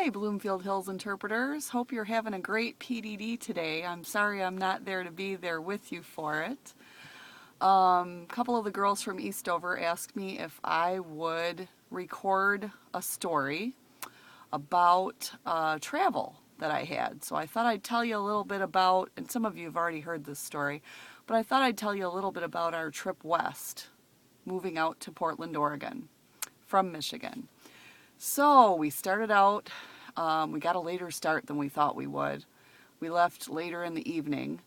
Hi, Bloomfield Hills interpreters. Hope you're having a great PDD today. I'm sorry I'm not there to be there with you for it. A couple of the girls from Eastover asked me if I would record a story about travel that I had. So I thought I'd tell you a little bit about, and some of you have already heard this story, but I thought I'd tell you a little bit about our trip west, moving out to Portland, Oregon from Michigan. So we started out, we got a later start than we thought we would. We left later in the evening,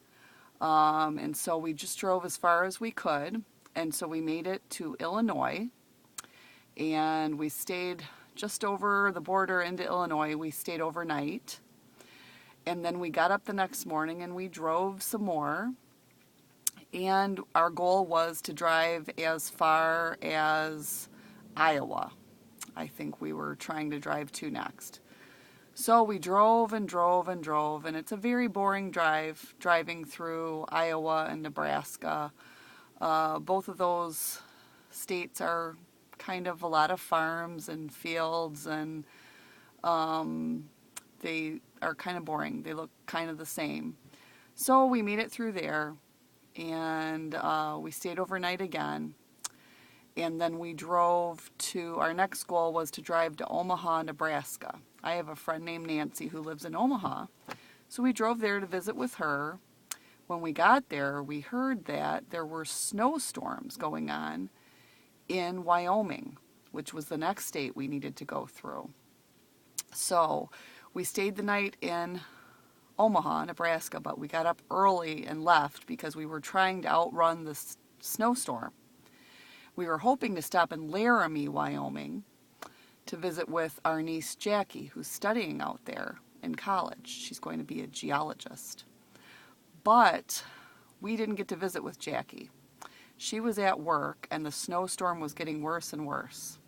and so we just drove as far as we could. And so we made it to Illinois, and we stayed just over the border into Illinois. We stayed overnight, and then we got up the next morning and we drove some more. And our goal was to drive as far as Iowa. I think we were trying to drive to next. So we drove and drove and drove, and it's a very boring drive, driving through Iowa and Nebraska. Both of those states are kind of a lot of farms and fields, and they are kind of boring. They look kind of the same. So we made it through there, and we stayed overnight again. And then we drove to, our next goal was to drive to Omaha, Nebraska. I have a friend named Nancy who lives in Omaha. So we drove there to visit with her. When we got there, we heard that there were snowstorms going on in Wyoming, which was the next state we needed to go through. So we stayed the night in Omaha, Nebraska, but we got up early and left because we were trying to outrun the snowstorm. We were hoping to stop in Laramie, Wyoming, to visit with our niece Jackie, who's studying out there in college. She's going to be a geologist. But we didn't get to visit with Jackie. She was at work, and the snowstorm was getting worse and worse.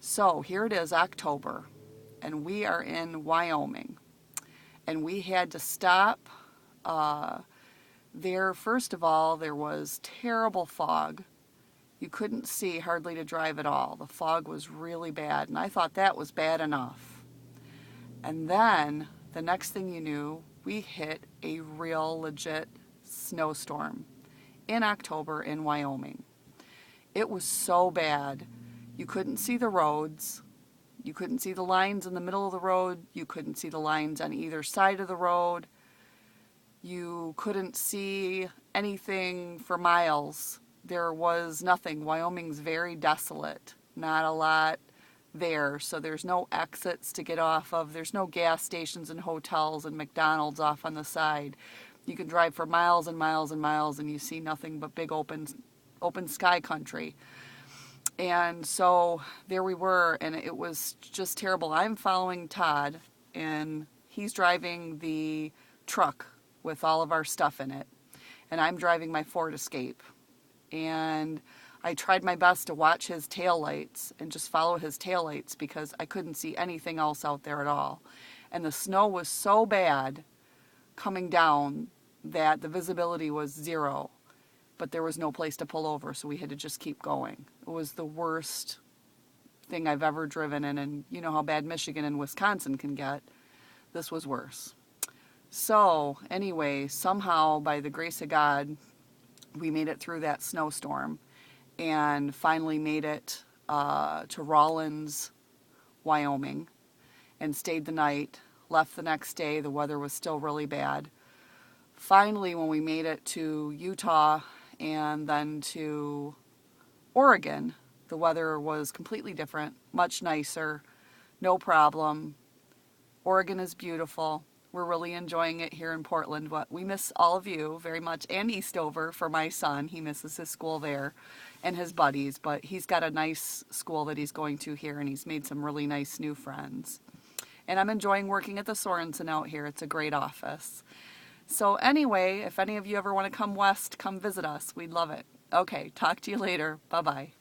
So here it is, October, and we are in Wyoming. And we had to stop there. First of all, there was terrible fog. You couldn't see hardly to drive at all. The fog was really bad, and I thought that was bad enough. And then, the next thing you knew, we hit a real legit snowstorm in October in Wyoming. It was so bad. You couldn't see the roads. You couldn't see the lines in the middle of the road. You couldn't see the lines on either side of the road. You couldn't see anything for miles. There was nothing. Wyoming's very desolate. Not a lot there. So there's no exits to get off of. There's no gas stations and hotels and McDonald's off on the side. You can drive for miles and miles and miles and you see nothing but big open sky country. And so there we were, and it was just terrible. I'm following Todd, and he's driving the truck with all of our stuff in it. And I'm driving my Ford Escape. And I tried my best to watch his taillights and just follow his taillights because I couldn't see anything else out there at all. And the snow was so bad coming down that the visibility was zero, but there was no place to pull over, so we had to just keep going. It was the worst thing I've ever driven in, and you know how bad Michigan and Wisconsin can get. This was worse. So anyway, somehow, by the grace of God, we made it through that snowstorm and finally made it to Rawlins, Wyoming, and stayed the night. Left the next day. The weather was still really bad. Finally, when we made it to Utah and then to Oregon, the weather was completely different, much nicer, no problem. Oregon is beautiful. We're really enjoying it here in Portland. But we miss all of you very much, and Eastover for my son. He misses his school there and his buddies, but he's got a nice school that he's going to here, and he's made some really nice new friends. And I'm enjoying working at the Sorensen out here. It's a great office. So anyway, if any of you ever want to come west, come visit us. We'd love it. Okay, talk to you later. Bye-bye.